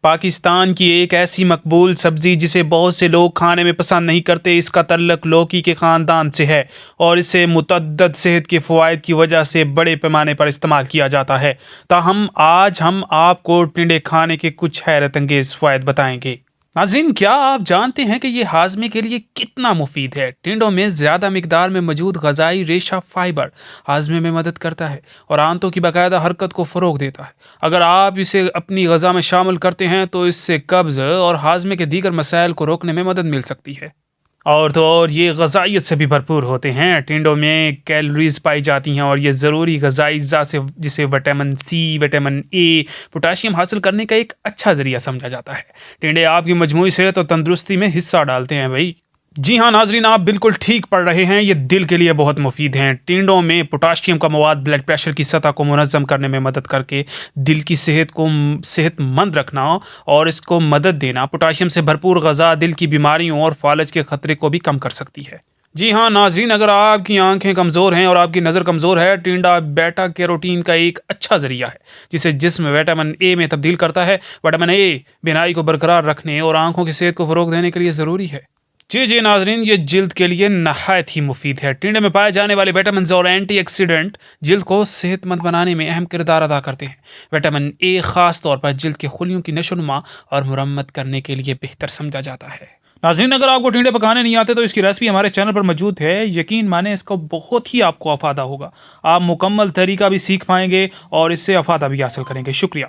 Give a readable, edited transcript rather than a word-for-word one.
پاکستان کی ایک ایسی مقبول سبزی جسے بہت سے لوگ کھانے میں پسند نہیں کرتے، اس کا تعلق لوکی کے خاندان سے ہے اور اسے متعدد صحت کے فوائد کی وجہ سے بڑے پیمانے پر استعمال کیا جاتا ہے۔ تاہم آج ہم آپ کو ٹنڈے کھانے کے کچھ حیرت انگیز فوائد بتائیں گے۔ ناظرین، کیا آپ جانتے ہیں کہ یہ ہاضمے کے لیے کتنا مفید ہے؟ ٹنڈوں میں زیادہ مقدار میں موجود غذائی ریشہ فائبر ہاضمے میں مدد کرتا ہے اور آنتوں کی باقاعدہ حرکت کو فروغ دیتا ہے۔ اگر آپ اسے اپنی غذا میں شامل کرتے ہیں تو اس سے قبض اور ہاضمے کے دیگر مسائل کو روکنے میں مدد مل سکتی ہے۔ اور یہ غذائیت سے بھی بھرپور ہوتے ہیں۔ ٹنڈوں میں کیلوریز پائی جاتی ہیں اور یہ ضروری غذائی اجزاء سے جسے vitamin C, vitamin A, potassium حاصل کرنے کا ایک اچھا ذریعہ سمجھا جاتا ہے۔ ٹنڈے آپ کی مجموعی صحت اور تندرستی میں حصہ ڈالتے ہیں بھائی۔ جی ہاں ناظرین، آپ بالکل ٹھیک پڑھ رہے ہیں، یہ دل کے لیے بہت مفید ہیں۔ ٹنڈوں میں پوٹاشیم کا مواد بلڈ پریشر کی سطح کو منظم کرنے میں مدد کر کے دل کی صحت کو صحت مند رکھنا اور اس کو مدد دینا۔ پوٹاشیم سے بھرپور غذا دل کی بیماریوں اور فالج کے خطرے کو بھی کم کر سکتی ہے۔ جی ہاں ناظرین، اگر آپ کی آنکھیں کمزور ہیں اور آپ کی نظر کمزور ہے، ٹنڈا بیٹا کیروٹین کا ایک اچھا ذریعہ ہے جسے جسم وٹامن اے میں تبدیل کرتا ہے۔ وٹامن اے بینائی کو برقرار رکھنے اور آنکھوں کی صحت کو فروغ دینے کے لیے ضروری ہے۔ جی ناظرین، یہ جلد کے لیے نہایت ہی مفید ہے۔ ٹنڈے میں پائے جانے والے وٹامنز اور اینٹی آکسیڈنٹ جلد کو صحت مند بنانے میں اہم کردار ادا کرتے ہیں۔ وٹامن اے خاص طور پر جلد کے خلیوں کی نشو و نما اور مرمت کرنے کے لیے بہتر سمجھا جاتا ہے۔ ناظرین، اگر آپ کو ٹنڈے پکانے نہیں آتے تو اس کی ریسپی ہمارے چینل پر موجود ہے، یقین مانیں اس کو بہت ہی آپ کو افادہ ہوگا۔ آپ مکمل طریقہ بھی سیکھ پائیں گے اور اس سے افادہ بھی حاصل کریں گے۔ شکریہ۔